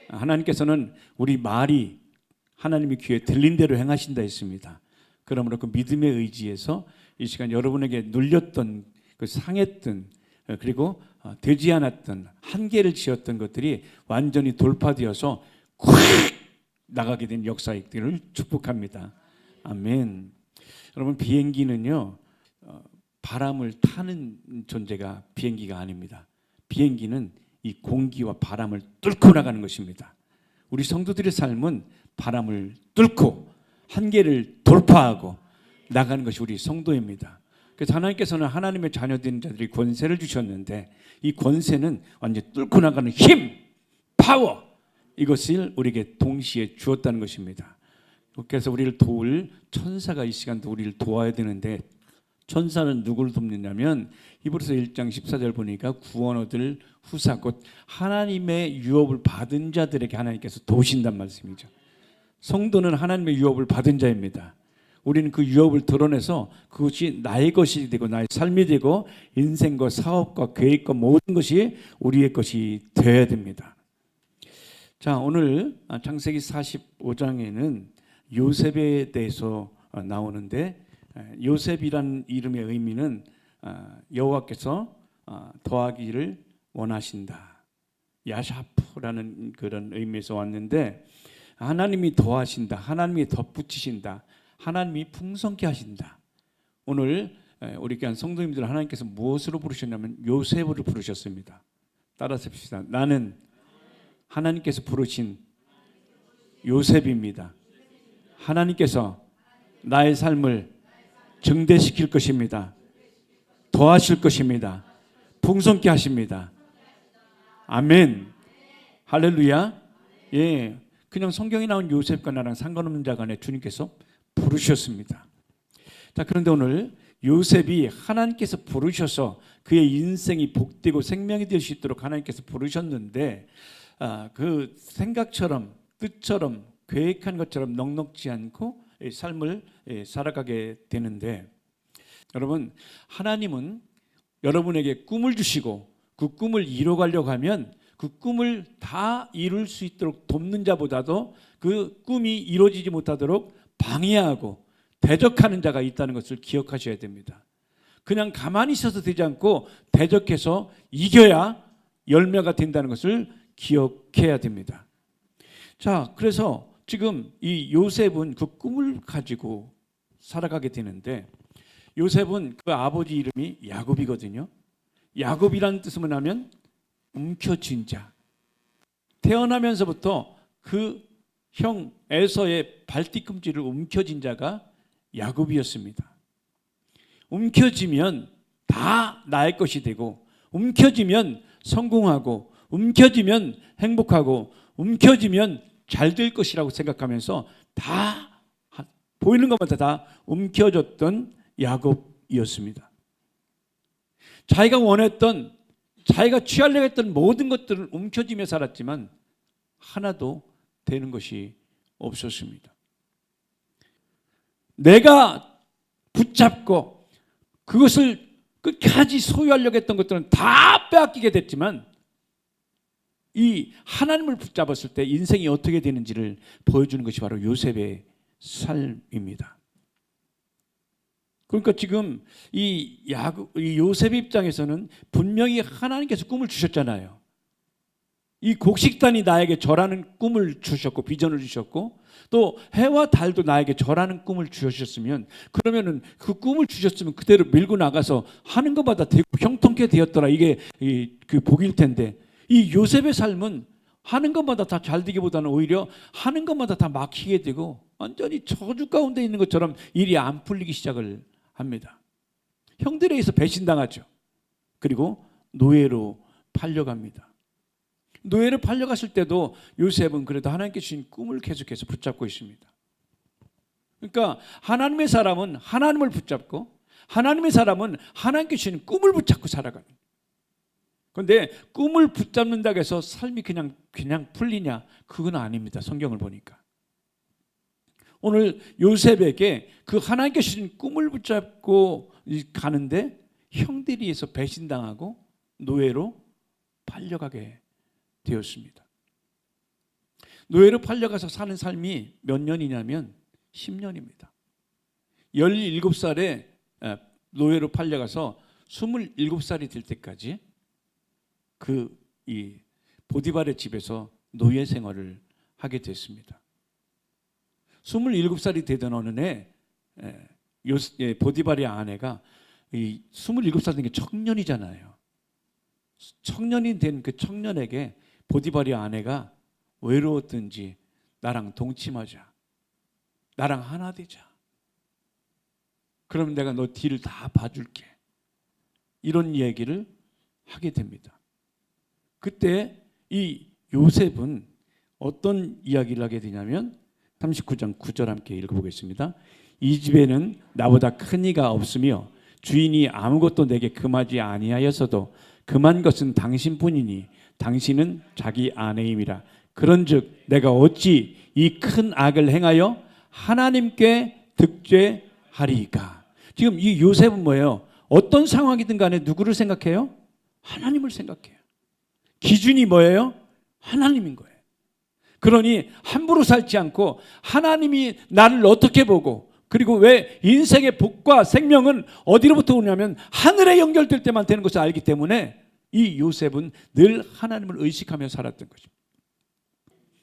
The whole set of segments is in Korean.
하나님께서는 우리 말이 하나님의 귀에 들린 대로 행하신다 했습니다. 그러므로 그 믿음의 의지에서 이 시간 여러분에게 눌렸던 그 상했던 그리고 되지 않았던 한계를 지었던 것들이 완전히 돌파되어서 콱 나가게 된 역사들을 축복합니다. 아멘. 여러분, 비행기는요 바람을 타는 존재가 비행기가 아닙니다. 비행기는 이 공기와 바람을 뚫고 나가는 것입니다. 우리 성도들의 삶은 바람을 뚫고 한계를 돌파하고 나가는 것이 우리 성도입니다. 그래서 하나님께서는 하나님의 자녀된 자들이 권세를 주셨는데 이 권세는 완전히 뚫고 나가는 힘, 파워, 이것을 우리에게 동시에 주었다는 것입니다. 그래서 우리를 도울 천사가 이 시간도 우리를 도와야 되는데, 천사는 누구를 돕느냐면 히브리서 1장 14절 보니까 구원 얻을 후사, 곧 하나님의 유업을 받은 자들에게 하나님께서 도우신단 말씀이죠. 성도는 하나님의 유업을 받은 자입니다. 우리는 그 유업을 드러내서 그것이 나의 것이 되고 나의 삶이 되고 인생과 사업과 계획과 모든 것이 우리의 것이 되어야 됩니다. 자, 오늘 창세기 45장에는 요셉에 대해서 나오는데, 요셉이라는 이름의 의미는 여호와께서 더하기를 원하신다, 야샤프라는 그런 의미에서 왔는데, 하나님이 더하신다, 하나님이 덧붙이신다, 하나님이 풍성케 하신다. 오늘 우리 교회 성도님들 하나님께서 무엇으로 부르셨냐면 요셉으로 부르셨습니다. 따라서 봅시다. 나는 하나님께서 부르신 요셉입니다. 하나님께서 나의 삶을 증대시킬 것입니다. 더하실 것입니다. 풍성케 하십니다. 아멘. 할렐루야. 예, 그냥 성경에 나온 요셉과 나랑 상관없는 자가 아니라 주님께서 부르셨습니다. 자, 그런데 오늘 요셉이 하나님께서 부르셔서 그의 인생이 복되고 생명이 될 수 있도록 하나님께서 부르셨는데, 그 생각처럼 뜻처럼 계획한 것처럼 넉넉지 않고 삶을 살아가게 되는데, 여러분, 하나님은 여러분에게 꿈을 주시고 그 꿈을 이뤄가려고 하면 그 꿈을 다 이룰 수 있도록 돕는 자보다도 그 꿈이 이루어지지 못하도록 방해하고 대적하는 자가 있다는 것을 기억하셔야 됩니다. 그냥 가만히 있어서 되지 않고 대적해서 이겨야 열매가 된다는 것을 기억해야 됩니다. 자, 그래서 지금 이 요셉은 그 꿈을 가지고 살아가게 되는데, 요셉은 그 아버지 이름이 야곱이거든요. 야곱이라는 뜻은 뭐냐면 움켜쥔 자. 태어나면서부터 그 형 에서의 발뒤꿈치를 움켜쥔 자가 야곱이었습니다. 움켜쥐면 다 나의 것이 되고, 움켜쥐면 성공하고, 움켜쥐면 행복하고, 움켜쥐면 잘 될 것이라고 생각하면서 다 보이는 것마다 다 움켜졌던 야곱이었습니다. 자기가 원했던, 자기가 취하려고 했던 모든 것들을 움켜쥐며 살았지만 하나도 되는 것이 없었습니다. 내가 붙잡고 그것을 끝까지 소유하려고 했던 것들은 다 빼앗기게 됐지만, 이 하나님을 붙잡았을 때 인생이 어떻게 되는지를 보여주는 것이 바로 요셉의 삶입니다. 그러니까 지금 이 요셉의 입장에서는 분명히 하나님께서 꿈을 주셨잖아요. 이 곡식단이 나에게 절하는 꿈을 주셨고 비전을 주셨고, 또 해와 달도 나에게 절하는 꿈을 주셨으면, 그러면은 그 꿈을 주셨으면 그대로 밀고 나가서 하는 것마다 되고 형통케 되었더라, 이게 그 복일 텐데, 이 요셉의 삶은 하는 것마다 다 잘 되기보다는 오히려 하는 것마다 다 막히게 되고 완전히 저주 가운데 있는 것처럼 일이 안 풀리기 시작을 합니다. 형들에 의해서 배신당하죠. 그리고 노예로 팔려갑니다. 노예로 팔려갔을 때도 요셉은 그래도 하나님께 주신 꿈을 계속해서 붙잡고 있습니다. 그러니까 하나님의 사람은 하나님을 붙잡고, 하나님의 사람은 하나님께 주신 꿈을 붙잡고 살아가는. 그런데 꿈을 붙잡는다고 해서 삶이 그냥 풀리냐? 그건 아닙니다. 성경을 보니까. 오늘 요셉에게 그 하나님께 주신 꿈을 붙잡고 가는데 형들에 의해서 배신당하고 노예로 팔려가게 되었습니다. 노예로 팔려가서 사는 삶이 몇 년이냐면 10년입니다. 17살에 노예로 팔려가서 27살이 될 때까지 이 보디발의 집에서 노예 생활을 하게 됐습니다. 27살이 되던 어느 해 보디발의 아내가 27살 된 게 청년이잖아요. 청년이 된 그 청년에게 보디발의 아내가 외로웠든지 나랑 동침하자, 나랑 하나 되자, 그럼 내가 너 뒤를 다 봐줄게, 이런 얘기를 하게 됩니다. 그때 이 요셉은 어떤 이야기를 하게 되냐면 39장 9절 함께 읽어보겠습니다. 이 집에는 나보다 큰 이가 없으며 주인이 아무것도 내게 금하지 아니하였어도 금한 것은 당신뿐이니 당신은 자기 아내임이라. 그런즉 내가 어찌 이 큰 악을 행하여 하나님께 득죄하리이까. 지금 이 요셉은 뭐예요? 어떤 상황이든 간에 누구를 생각해요? 하나님을 생각해요. 기준이 뭐예요? 하나님인 거예요. 그러니 함부로 살지 않고 하나님이 나를 어떻게 보고, 그리고 왜 인생의 복과 생명은 어디로부터 오냐면 하늘에 연결될 때만 되는 것을 알기 때문에 이 요셉은 늘 하나님을 의식하며 살았던 거죠.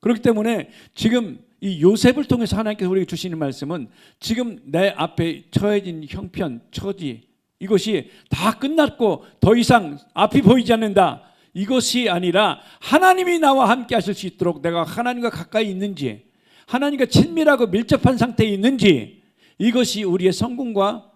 그렇기 때문에 지금 이 요셉을 통해서 하나님께서 우리에게 주시는 말씀은 지금 내 앞에 처해진 형편, 처지, 이것이 다 끝났고 더 이상 앞이 보이지 않는다, 이것이 아니라 하나님이 나와 함께 하실 수 있도록 내가 하나님과 가까이 있는지, 하나님과 친밀하고 밀접한 상태에 있는지, 이것이 우리의 성공과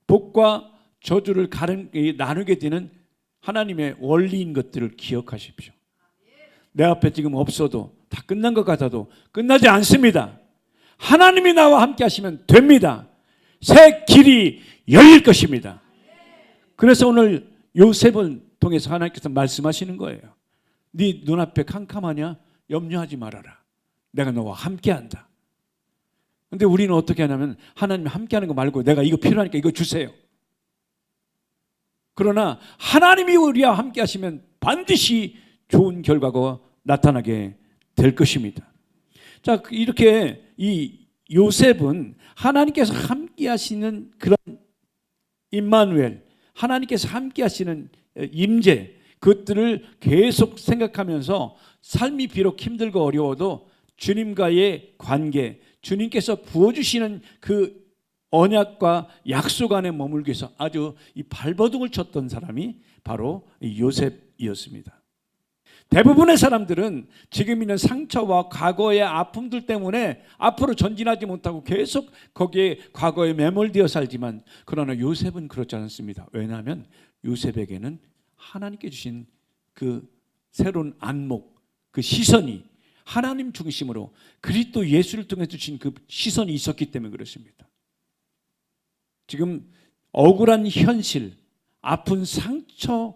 복과 저주를 나누게 되는 하나님의 원리인 것들을 기억하십시오. 내 앞에 지금 없어도, 다 끝난 것 같아도 끝나지 않습니다. 하나님이 나와 함께 하시면 됩니다. 새 길이 열릴 것입니다. 그래서 오늘 요셉을 통해서 하나님께서 말씀하시는 거예요. 네 눈앞에 캄캄하냐? 염려하지 말아라. 내가 너와 함께한다. 근데 우리는 어떻게 하냐면 하나님이 함께하는 거 말고 내가 이거 필요하니까 이거 주세요. 그러나 하나님이 우리와 함께 하시면 반드시 좋은 결과가 나타나게 될 것입니다. 자, 이렇게 이 요셉은 하나님께서 함께 하시는 그런 임마누엘, 하나님께서 함께 하시는 임재, 그것들을 계속 생각하면서 삶이 비록 힘들고 어려워도 주님과의 관계, 주님께서 부어주시는 그 언약과 약속 안에 머물기 위해서 아주 이 발버둥을 쳤던 사람이 바로 요셉이었습니다. 대부분의 사람들은 지금 있는 상처와 과거의 아픔들 때문에 앞으로 전진하지 못하고 계속 거기에 과거에 매몰되어 살지만, 그러나 요셉은 그렇지 않습니다. 왜냐하면 요셉에게는 하나님께 주신 그 새로운 안목, 그 시선이 하나님 중심으로 그리스도 예수를 통해 주신 그 시선이 있었기 때문에 그렇습니다. 지금 억울한 현실, 아픈 상처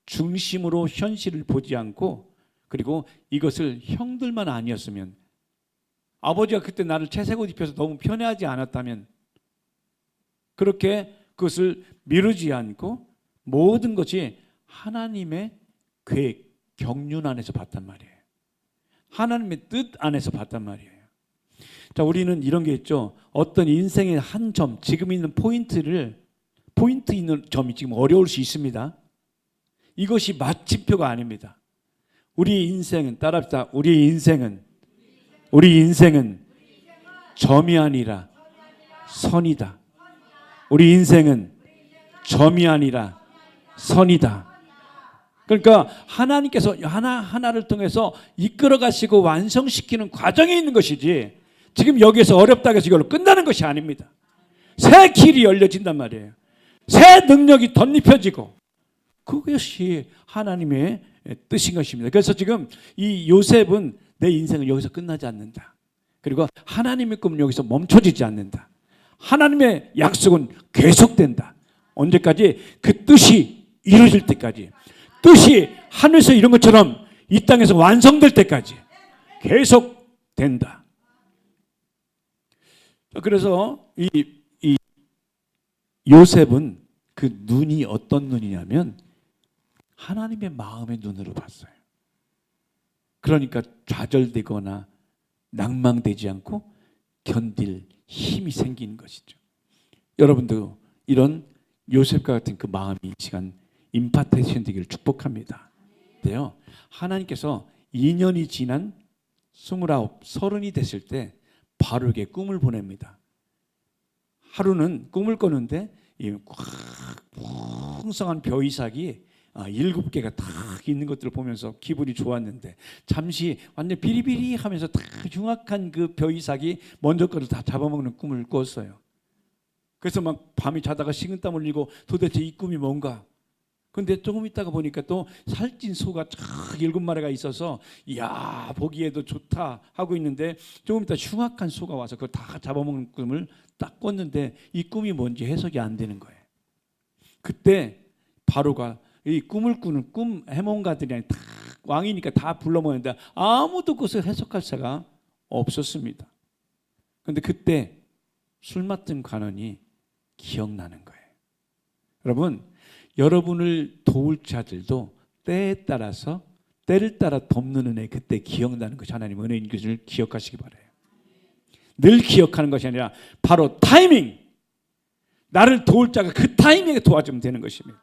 중심으로 현실을 보지 않고, 그리고 이것을 형들만 아니었으면, 아버지가 그때 나를 채색 옷 입혀서 너무 편해하지 않았다면, 그렇게 그것을 미루지 않고 모든 것이 하나님의 계획, 경륜 안에서 봤단 말이에요. 하나님의 뜻 안에서 봤단 말이에요. 자, 우리는 이런 게 있죠. 어떤 인생의 한 점, 지금 있는 포인트 있는 점이 지금 어려울 수 있습니다. 이것이 마침표가 아닙니다. 우리 인생은, 따라합시다. 우리 인생은 점이 아니라 선이다. 우리 인생은 점이 아니라 선이다. 그러니까 하나님께서 하나하나를 통해서 이끌어 가시고 완성시키는 과정에 있는 것이지, 지금 여기에서 어렵다고 해서 이걸로 끝나는 것이 아닙니다. 새 길이 열려진단 말이에요. 새 능력이 덧입혀지고, 그것이 하나님의 뜻인 것입니다. 그래서 지금 이 요셉은 내 인생은 여기서 끝나지 않는다. 그리고 하나님의 꿈은 여기서 멈춰지지 않는다. 하나님의 약속은 계속된다. 언제까지? 그 뜻이 이루어질 때까지. 뜻이 하늘에서 이런 것처럼 이 땅에서 완성될 때까지 계속된다. 그래서 이 요셉은 그 눈이 어떤 눈이냐면 하나님의 마음의 눈으로 봤어요. 그러니까 좌절되거나 낭망되지 않고 견딜 힘이 생기는 것이죠. 여러분도 이런 요셉과 같은 그 마음이 이 시간 임파테이션 되기를 축복합니다. 근데요, 하나님께서 2년이 지난 29, 30이 됐을 때 바로에게 꿈을 보냅니다. 하루는 꿈을 꿨는데 이 풍성한 벼이삭이 7개가 딱 있는 것들을 보면서 기분이 좋았는데 잠시 완전 비리비리하면서 다 흉악한 그 벼이삭이 먼저 거를 다 잡아먹는 꿈을 꿨어요. 그래서 막 밤에 자다가 식은땀 흘리고 도대체 이 꿈이 뭔가. 근데 조금 있다가 보니까 또 살찐 소가 쫙 7마리가 있어서 이야 보기에도 좋다 하고 있는데 조금 있다 흉악한 소가 와서 그걸 다 잡아먹는 꿈을 딱 꿨는데 이 꿈이 뭔지 해석이 안 되는 거예요. 그때 바로가 이 꿈을 꾸는 꿈 해몽가들이 다 왕이니까 다 불러 모였는데 아무도 그것을 해석할 자가 없었습니다. 그런데 그때 술 맡은 관원이 기억나는 거예요. 여러분, 여러분을 도울 자들도 때에 따라서 때를 따라 덮는 은혜 그때 기억나는 것이 하나님 은혜인 것을 기억하시기 바라요. 늘 기억하는 것이 아니라 바로 타이밍, 나를 도울 자가 그 타이밍에 도와주면 되는 것입니다.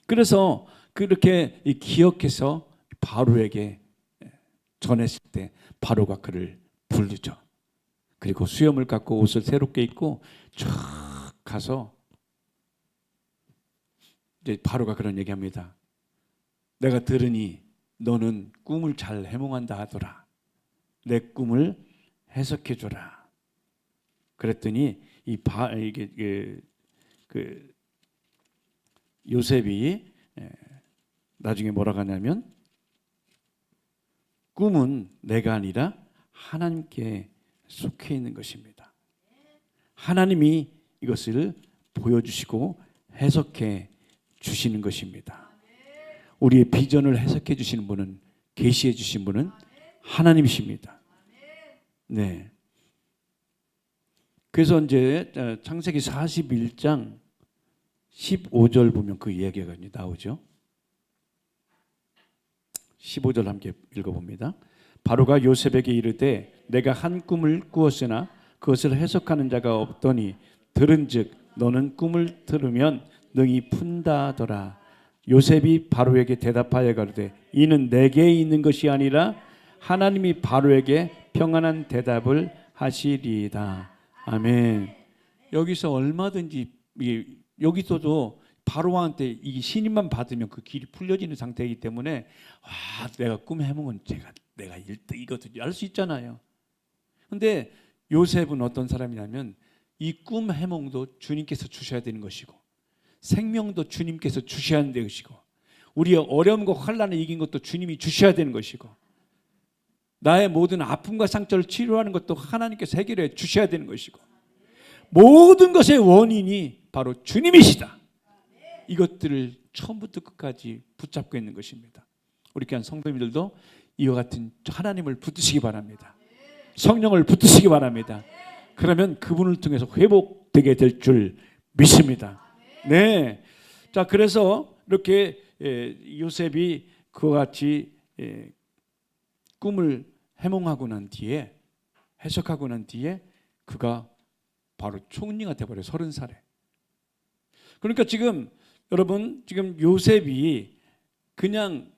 그래서 그렇게 기억해서 바로에게 전했을 때 바로가 그를 부르죠. 그리고 수염을 깎고 옷을 새롭게 입고 쭉 가서 이제 바로가 그런 얘기합니다. 내가 들으니 너는 꿈을 잘 해몽한다 하더라. 내 꿈을 해석해 줘라. 그랬더니 요셉이 나중에 뭐라고 하냐면 꿈은 내가 아니라 하나님께 속해 있는 것입니다. 하나님이 이것을 보여주시고 해석해 주시는 것입니다. 우리의 비전을 해석해 주시는 분은, 계시해 주신 분은 하나님이십니다. 네. 그래서 이제 창세기 41장 15절 보면 그 이야기가 나오죠. 15절 함께 읽어봅니다. 바로가 요셉에게 이르되 내가 한 꿈을 꾸었으나 그것을 해석하는 자가 없더니 들은즉 너는 꿈을 들으면 능히 푼다 하더라. 요셉이 바로에게 대답하여 가로되 이는 내게 있는 것이 아니라 하나님이 바로에게 평안한 대답을 하시리이다. 아멘. 여기서 얼마든지 여기서도 바로한테 이 신임만 받으면 그 길이 풀려지는 상태이기 때문에 내가 꿈 해몽은 내가 1등이거든요 알 수 있잖아요. 근데 요셉은 어떤 사람이냐면 이 꿈 해몽도 주님께서 주셔야 되는 것이고 생명도 주님께서 주셔야 되는 것이고 우리의 어려움과 환난을 이긴 것도 주님이 주셔야 되는 것이고 나의 모든 아픔과 상처를 치료하는 것도 하나님께서 해결해 주셔야 되는 것이고 모든 것의 원인이 바로 주님이시다. 이것들을 처음부터 끝까지 붙잡고 있는 것입니다. 우리 교회 성도님들도 이와 같은 하나님을 붙드시기 바랍니다. 성령을 붙드시기 바랍니다. 그러면 그분을 통해서 회복되게 될 줄 믿습니다. 네. 자, 그래서 이렇게 요셉이 그와 같이 꿈을 해몽하고 난 뒤에 해석하고 난 뒤에 그가 바로 총리가 돼버려요. 30살에. 그러니까 지금 여러분 지금 요셉이 그냥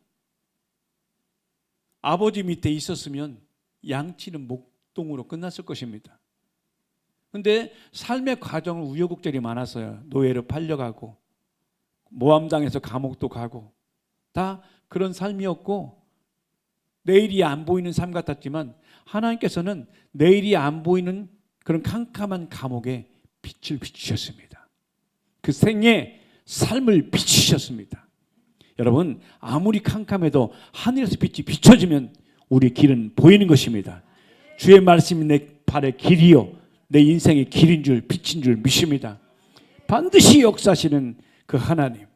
아버지 밑에 있었으면 양치는 목동으로 끝났을 것입니다. 그런데 삶의 과정은 우여곡절이 많았어요. 노예로 팔려가고 모함당해서 감옥도 가고 다 그런 삶이었고 내일이 안 보이는 삶 같았지만 하나님께서는 내일이 안 보이는 그런 캄캄한 감옥에 빛을 비추셨습니다. 그 생의 삶을 비추셨습니다. 여러분 아무리 캄캄해도 하늘에서 빛이 비춰지면 우리 길은 보이는 것입니다. 주의 말씀이 내 발의 길이요 내 인생의 길인 줄 빛인 줄 믿습니다. 반드시 역사하시는 그 하나님.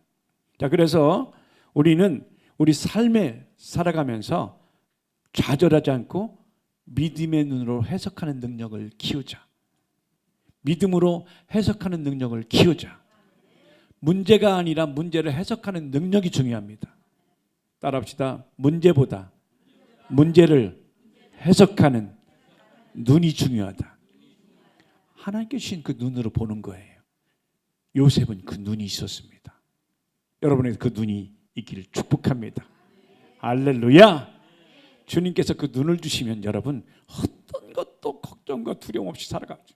자, 그래서 우리는 우리 삶에 살아가면서 좌절하지 않고 믿음의 눈으로 해석하는 능력을 키우자. 믿음으로 해석하는 능력을 키우자. 문제가 아니라 문제를 해석하는 능력이 중요합니다. 따라합시다. 문제보다 문제를 해석하는 눈이 중요하다. 하나님께 주신 그 눈으로 보는 거예요. 요셉은 그 눈이 있었습니다. 여러분에게 그 눈이 있기를 축복합니다. 할렐루야. 주님께서 그 눈을 주시면 여러분 어떤 것도 걱정과 두려움 없이 살아가죠.